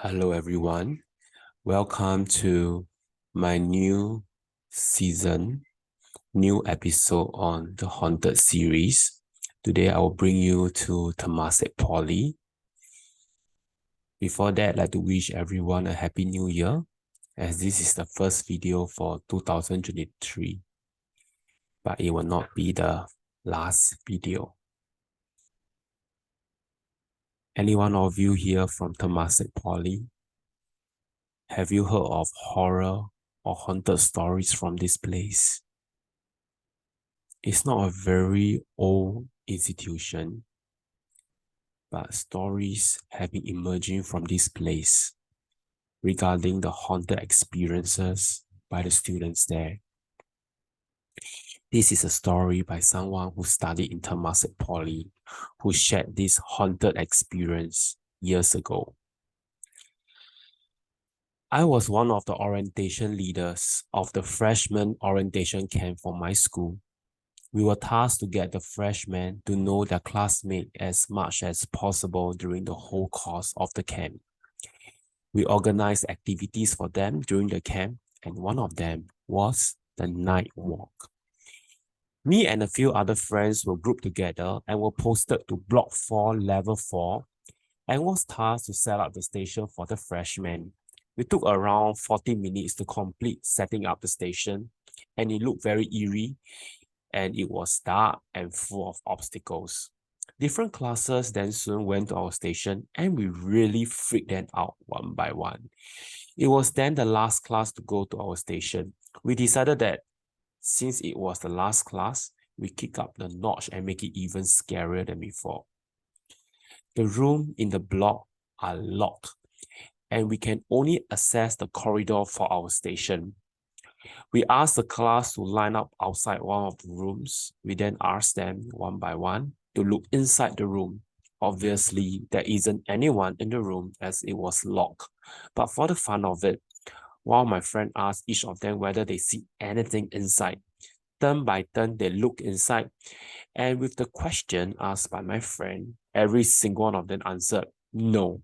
Hello everyone, welcome to my new season, new episode on the Haunted series. Today I will bring you to Temasek Poly. Before that, I'd like to wish everyone a happy new year, as this is the first video for 2023, but it will not be the last video. Any one of you here from Temasek Poly? Have you heard of horror or haunted stories from this place? It's not a very old institution, but stories have been emerging from this place regarding the haunted experiences by the students there. This is a story by someone who studied in Temasek Poly, who shared this haunted experience years ago. I was one of the orientation leaders of the freshman orientation camp for my school. We were tasked to get the freshmen to know their classmate as much as possible during the whole course of the camp. We organized activities for them during the camp, and one of them was the night walk. Me and a few other friends were grouped together and were posted to Block 4, Level 4, and was tasked to set up the station for the freshmen. We took around 40 minutes to complete setting up the station, and it looked very eerie, and it was dark and full of obstacles. Different classes then soon went to our station, and we really freaked them out one by one. It was then the last class to go to our station. We decided that since it was the last class, we kick up the notch and make it even scarier than before. The room in the block are locked, and we can only access the corridor for our station. We asked the class to line up outside one of the rooms. We then asked them one by one to look inside the room. Obviously, there isn't anyone in the room as it was locked. But for the fun of it, while my friend asked each of them whether they see anything inside, turn by turn, they look inside. And with the question asked by my friend, every single one of them answered no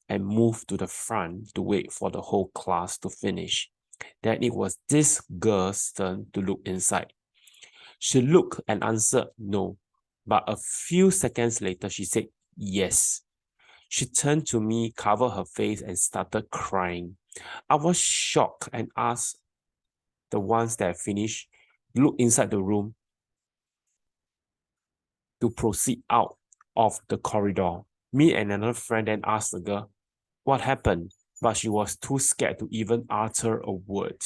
and moved to the front to wait for the whole class to finish. Then it was this girl's turn to look inside. She looked and answered no, but a few seconds later, she said yes. She turned to me, covered her face, and started crying. I was shocked and asked the ones that finished, look inside the room to proceed out of the corridor. Me and another friend then asked the girl, what happened? But she was too scared to even utter a word.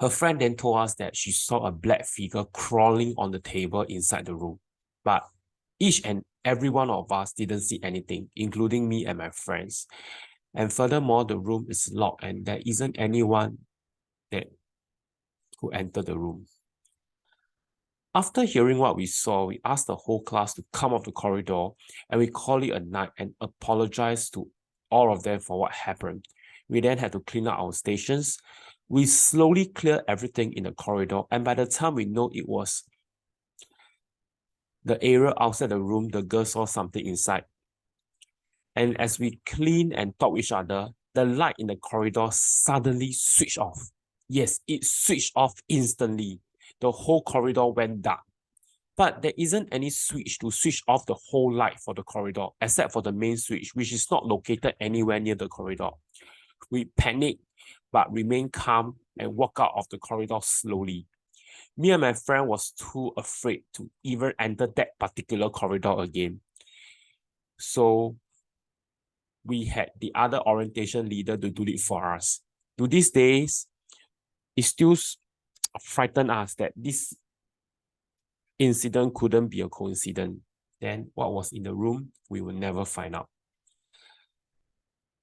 Her friend then told us that she saw a black figure crawling on the table inside the room. But each and every one of us didn't see anything, including me and my friends. And furthermore, the room is locked and there isn't anyone who entered the room. After hearing what we saw, we asked the whole class to come off the corridor and we called it a night and apologized to all of them for what happened. We then had to clean up our stations. We slowly cleared everything in the corridor, and by the time we know it was the area outside the room, the girl saw something inside. And as we cleaned and talked with each other, the light in the corridor suddenly switched off. Yes, it switched off instantly. The whole corridor went dark. But there isn't any switch to switch off the whole light for the corridor, except for the main switch, which is not located anywhere near the corridor. We panicked, but remained calm and walked out of the corridor slowly. Me and my friend was too afraid to even enter that particular corridor again. So we had the other orientation leader to do it for us. To these days, it still frightens us that this incident couldn't be a coincidence. Then what was in the room, we will never find out.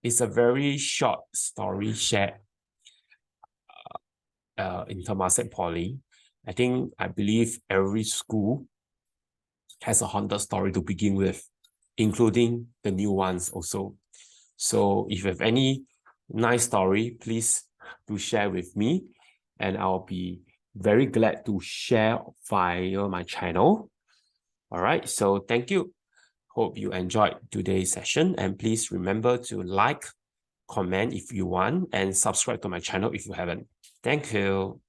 It's a very short story shared in Temasek Poly. I believe every school has a haunted story to begin with, including the new ones also. So if you have any nice story, please do share with me, and I'll be very glad to share via my channel. All right, so thank you. Hope you enjoyed today's session, and please remember to like, comment if you want, and subscribe to my channel if you haven't. Thank you.